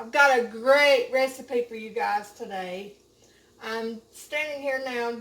I've got a great recipe for you guys today. I'm standing here now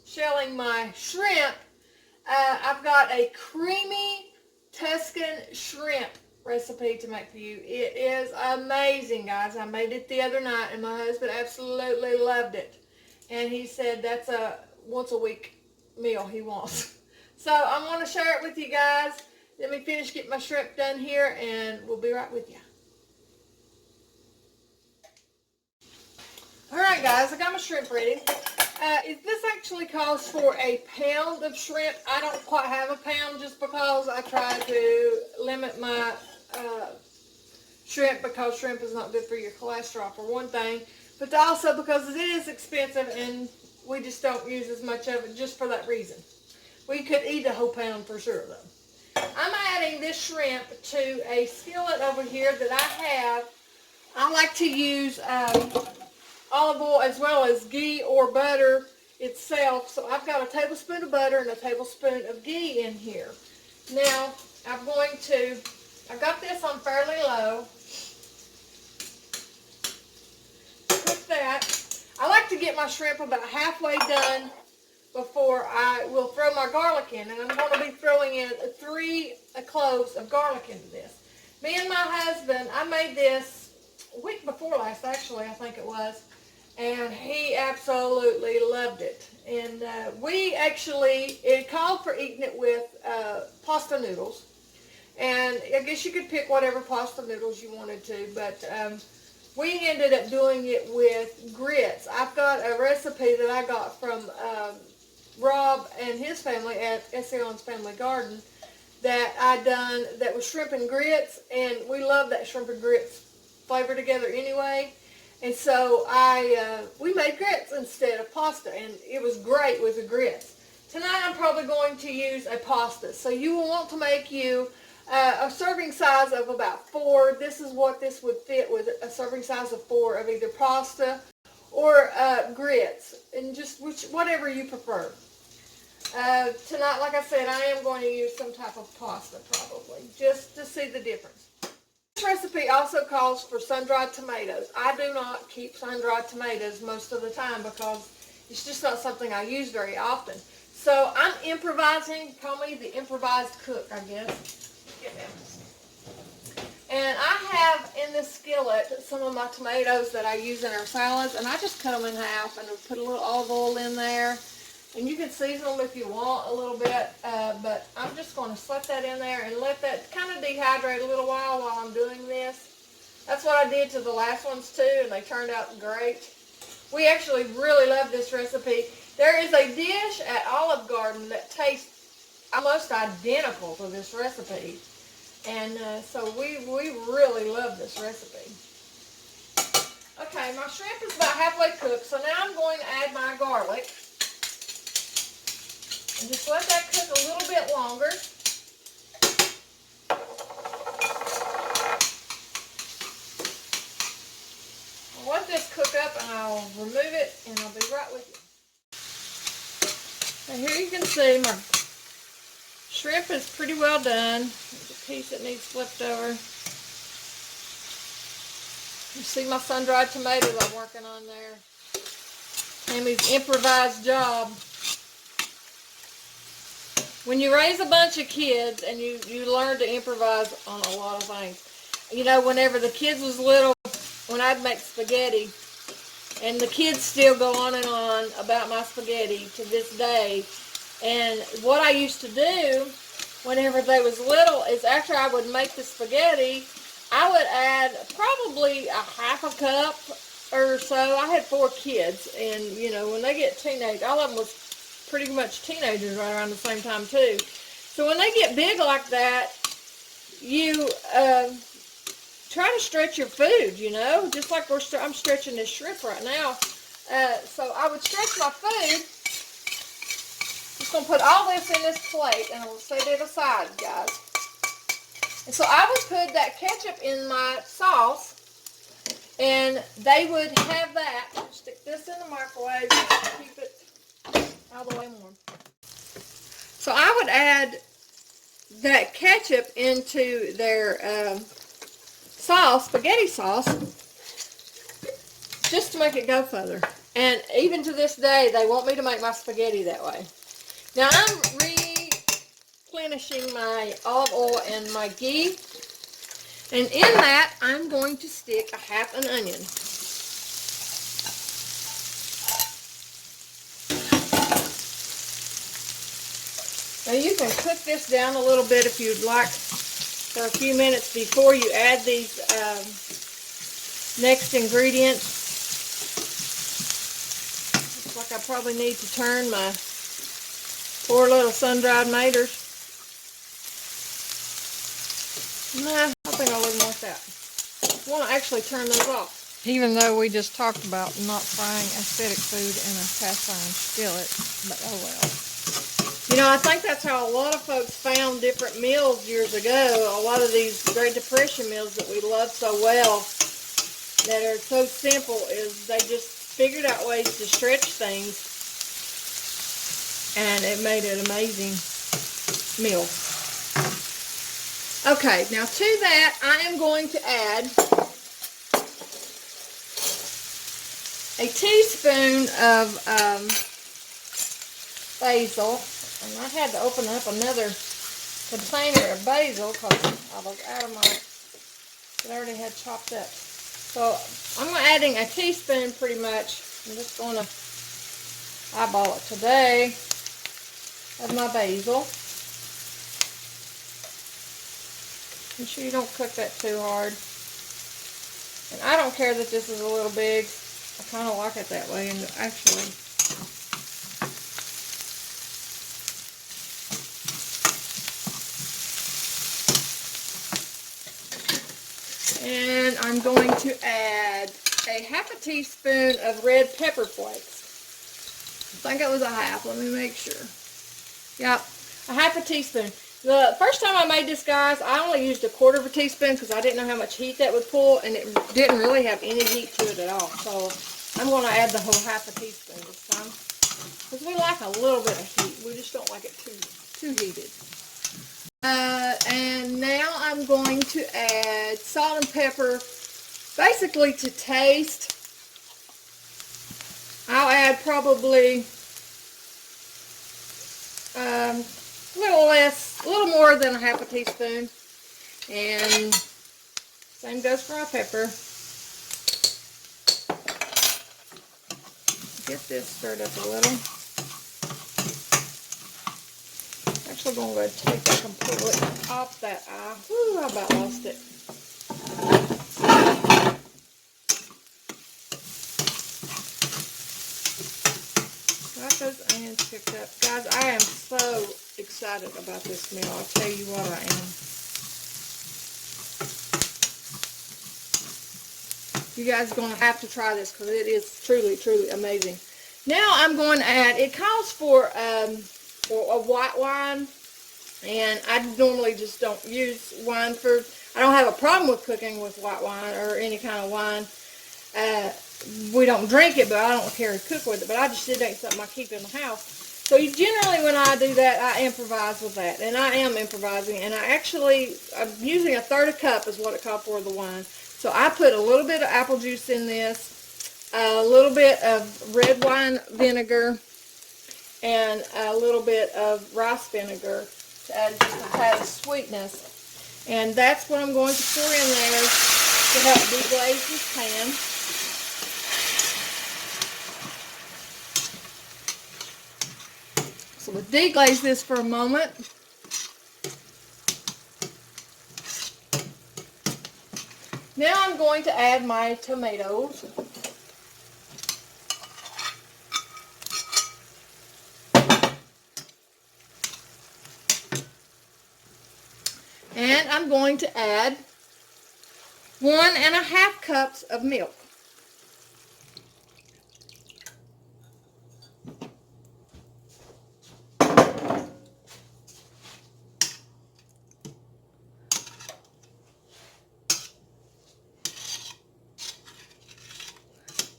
shelling my shrimp. I've got a creamy Tuscan shrimp recipe to make for you. It is amazing, guys. I made it the other night and my husband absolutely loved it. And he said that's a once a week meal he wants. So I'm going to share it with you guys. Let me finish getting my shrimp done here and we'll be right with you. Alright guys, I got my shrimp ready. This actually calls for a pound of shrimp. I don't quite have a pound just because I try to limit my shrimp, because shrimp is not good for your cholesterol for one thing, but also because it is expensive and we just don't use as much of it just for that reason. We could eat a whole pound for sure though. I'm adding this shrimp to a skillet over here that I have. I like to use olive oil as well as ghee or butter itself. So I've got a tablespoon of butter and a tablespoon of ghee in here. Now I've got this on fairly low. Cook that. I like to get my shrimp about halfway done before I will throw my garlic in. And I'm going to be throwing in 3 cloves of garlic into this. Me and my husband, I made this a week before last actually, I think it was. And he absolutely loved it. And it called for eating it with pasta noodles. And I guess you could pick whatever pasta noodles you wanted to, but we ended up doing it with grits. I've got a recipe that I got from Rob and his family at Essayon's Family Garden that I done that was shrimp and grits, and we love that shrimp and grits flavor together anyway. And so we made grits instead of pasta, and it was great with the grits. Tonight I'm probably going to use a pasta. So you will want to make you a serving size of about 4. This is what this would fit with, a serving size of 4 of either pasta or grits, and just whatever you prefer. Tonight, like I said, I am going to use some type of pasta probably, just to see the difference. This recipe also calls for sun-dried tomatoes. I do not keep sun-dried tomatoes most of the time because it's just not something I use very often. So I'm improvising. Call me the improvised cook, I guess. And I have in this skillet some of my tomatoes that I use in our salads, and I just cut them in half and put a little olive oil in there. And you can season them if you want a little bit, but I'm just going to slip that in there and let that kind of dehydrate a little while I'm doing this. That's what I did to the last ones too, and they turned out great. We actually really love this recipe. There is a dish at Olive Garden that tastes almost identical to this recipe, and so we really love this recipe. Okay, my shrimp is about halfway cooked, so now I'm going to add my garlic. And just let that cook a little bit longer. I'll let this cook up and I'll remove it and I'll be right with you. Now here you can see my shrimp is pretty well done. There's a piece that needs flipped over. You see my sun-dried tomatoes I'm working on there. Tammy's improvised job. When you raise a bunch of kids and you learn to improvise on a lot of things. You know, whenever the kids was little, when I'd make spaghetti, and the kids still go on and on about my spaghetti to this day. And what I used to do whenever they was little is after I would make the spaghetti, I would add probably a half a cup or so. I had 4 kids, and you know, when they get teenage, all of them was pretty much teenagers right around the same time too. So when they get big like that, you try to stretch your food, you know, just like I'm stretching this shrimp right now. So I would stretch my food. Just going to put all this in this plate and I will set it aside, guys. And so I would put that ketchup in my sauce, and they would have that. Stick this in the microwave and keep it all the way warm. So I would add that ketchup into their sauce, spaghetti sauce, just to make it go further. And even to this day, they want me to make my spaghetti that way. Now I'm replenishing my olive oil and my ghee. And in that, I'm going to stick a half an onion. Now you can cook this down a little bit if you'd like for a few minutes before you add these next ingredients. Looks like I probably need to turn my poor little sun-dried maters. Nah, I think I'll leave them like that. I want to actually turn those off. Even though we just talked about not frying acidic food in a cast iron skillet, but oh well. You know, I think that's how a lot of folks found different meals years ago. A lot of these Great Depression meals that we love so well, that are so simple, is they just figured out ways to stretch things, and it made an amazing meal. Okay, now to that, I am going to add a teaspoon of basil. And I had to open up another container of basil because I was out of my, that I already had chopped up. So I'm adding a teaspoon pretty much. I'm just going to eyeball it today of my basil. Make sure you don't cook that too hard. And I don't care that this is a little big. I kind of like it that way, and actually, and I'm going to add a half a teaspoon of red pepper flakes. I think it was a half. Let me make sure. Yep, a half a teaspoon. The first time I made this, guys, I only used a quarter of a teaspoon because I didn't know how much heat that would pull, and it didn't really have any heat to it at all. So I'm going to add the whole half a teaspoon this time because we like a little bit of heat. We just don't like it too heated. And now I'm going to add salt and pepper, basically to taste. I'll add probably a little more than a half a teaspoon. And same goes for my pepper. Get this stirred up a little. Actually, I'm going to go ahead and take that completely off that eye. Whew, I about lost it. Got those onions picked up. Guys, I am so excited about this meal. I'll tell you what, I am. You guys are going to have to try this because it is truly, truly amazing. Now I'm going to add, it calls for a white wine, and I normally just don't use wine for, I don't have a problem with cooking with white wine or any kind of wine. We don't drink it, but I don't care to cook with it, but I just, it ain't something I keep in the house. So generally when I do that, I improvise with that, and I am improvising, and I'm using a third a cup is what it called for the wine. So I put a little bit of apple juice in this, a little bit of red wine vinegar, and a little bit of rice vinegar to add just a tad of sweetness. And that's what I'm going to pour in there to help deglaze this pan. So we'll deglaze this for a moment. Now I'm going to add my tomatoes. And I'm going to add 1.5 cups of milk.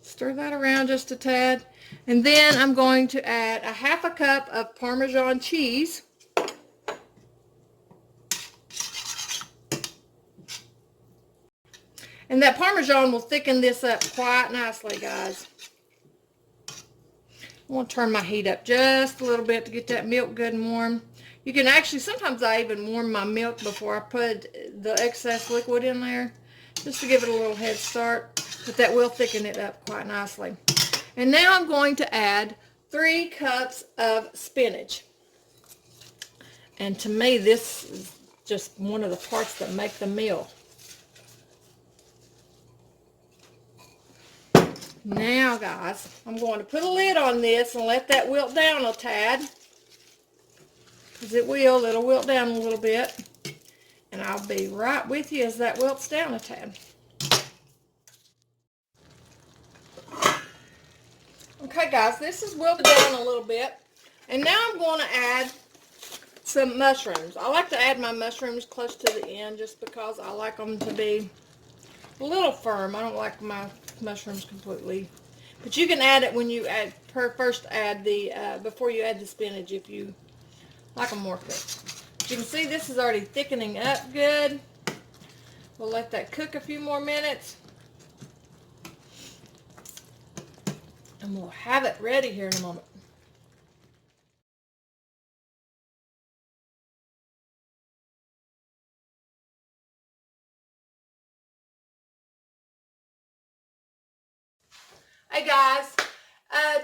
Stir that around just a tad. And then I'm going to add 1/2 cup of Parmesan cheese. And that Parmesan will thicken this up quite nicely, guys. I want to turn my heat up just a little bit to get that milk good and warm. You can actually, sometimes I even warm my milk before I put the excess liquid in there, just to give it a little head start, but that will thicken it up quite nicely. And now I'm going to add 3 cups of spinach. And to me, this is just one of the parts that make the meal. Now, guys, I'm going to put a lid on this and let that wilt down a tad. Because it'll wilt down a little bit. And I'll be right with you as that wilts down a tad. Okay, guys, this is wilted down a little bit. And now I'm going to add some mushrooms. I like to add my mushrooms close to the end just because I like them to be a little firm. I don't like my mushrooms completely. But you can add it when you first add the, before you add the spinach if you like them more cooked. You can see this is already thickening up good. We'll let that cook a few more minutes. And we'll have it ready here in a moment. Hey guys,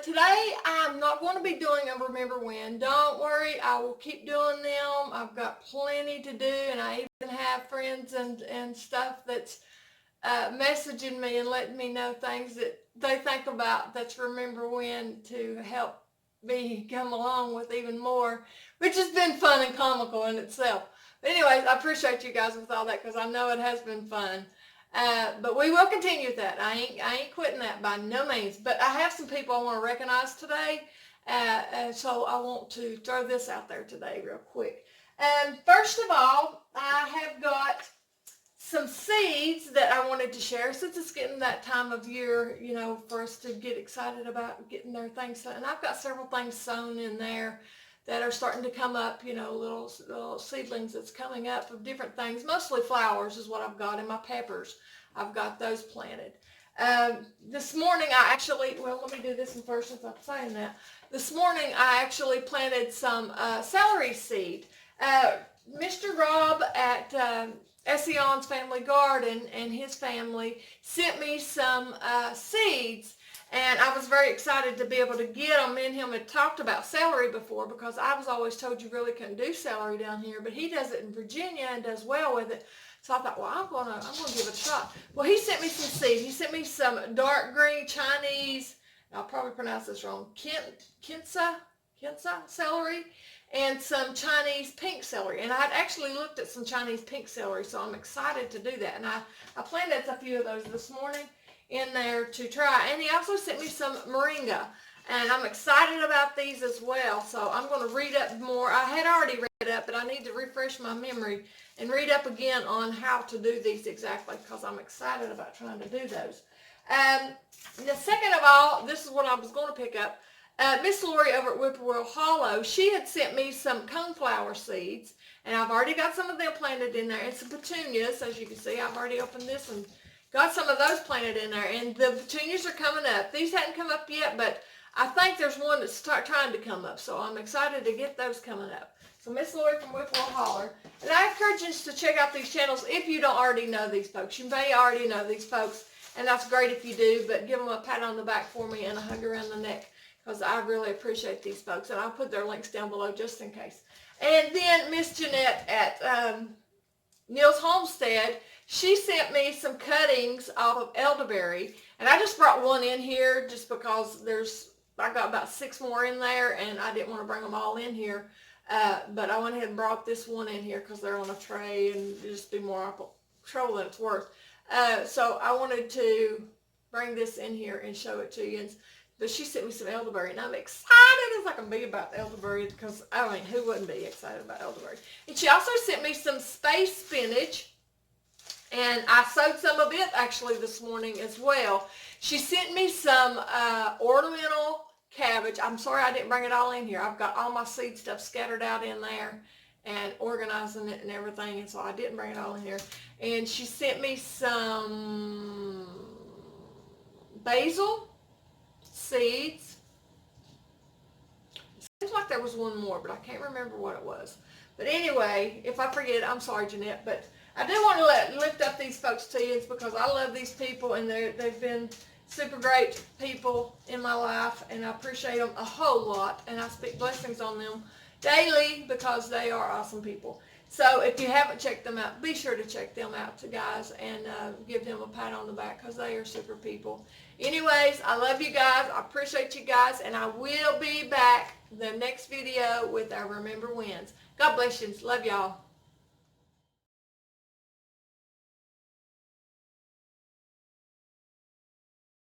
today I'm not going to be doing a Remember When. Don't worry, I will keep doing them. I've got plenty to do, and I even have friends and stuff that's messaging me and letting me know things that they think about that's Remember When to help me come along with even more, which has been fun and comical in itself. But anyways, I appreciate you guys with all that because I know it has been fun. But we will continue with that. I ain't quitting that by no means. But I have some people I want to recognize today. So I want to throw this out there today real quick. First of all, I have got some seeds that I wanted to share since it's getting that time of year, you know, for us to get excited about getting their things sown. And I've got several things sown in there that are starting to come up, you know, little seedlings that's coming up of different things. Mostly flowers is what I've got, and my peppers. I've got those planted. This morning I actually, well, let me do this one first since I'm saying that. This morning I actually planted some celery seed. Mr. Rob at Essayon's Family Garden and his family sent me some seeds. And I was very excited to be able to get them. Me and him had talked about celery before because I was always told you really couldn't do celery down here. But he does it in Virginia and does well with it. So I thought, well, I'm gonna give it a shot. Well, he sent me some seeds. He sent me some dark green Chinese, I'll probably pronounce this wrong, Kinsa celery, and some Chinese pink celery. And I'd actually looked at some Chinese pink celery, so I'm excited to do that. And I planted a few of those this morning in there to try. And he also sent me some moringa, and I'm excited about these as well. So I'm going to read up more. I had already read up, but I need to refresh my memory and read up again on how to do these exactly because I'm excited about trying to do those. The second of all, this is what I was going to pick up. Miss Lori over at Whippoorwill Holler, she had sent me some coneflower seeds, and I've already got some of them planted in there, and some petunias. As you can see, I've already opened this and got some of those planted in there, and the petunias are coming up. These hadn't come up yet, but I think there's one that's trying to come up, so I'm excited to get those coming up. So Miss Lori from Whippoorwill Holler. And I encourage you to check out these channels if you don't already know these folks. You may already know these folks, and that's great if you do, but give them a pat on the back for me and a hug around the neck because I really appreciate these folks, and I'll put their links down below just in case. And then Miss Jeanette at Neal's Homestead, she sent me some cuttings off of elderberry, and I just brought one in here just because I got about 6 more in there, and I didn't want to bring them all in here. But I went ahead and brought this one in here because they're on a tray and just be more trouble than it's worth. So I wanted to bring this in here and show it to you. But she sent me some elderberry, and I'm excited as I can be about elderberry because, I mean, who wouldn't be excited about elderberry? And she also sent me some space spinach, and I sowed some of it actually this morning as well. She sent me some ornamental cabbage. I'm sorry I didn't bring it all in here. I've got all my seed stuff scattered out in there. and organizing it and everything, and so I didn't bring it all in here. And she sent me some basil seeds. It seems like there was one more, but I can't remember what it was. But anyway, if I forget, I'm sorry, Jeanette, but I do want to lift up these folks to you. It's because I love these people, and they've been super great people in my life, and I appreciate them a whole lot, and I speak blessings on them daily because they are awesome people. So if you haven't checked them out, be sure to check them out, too, guys, and give them a pat on the back because they are super people. Anyways, I love you guys. I appreciate you guys, and I will be back the next video with our Remember Wins. God bless you. Love y'all.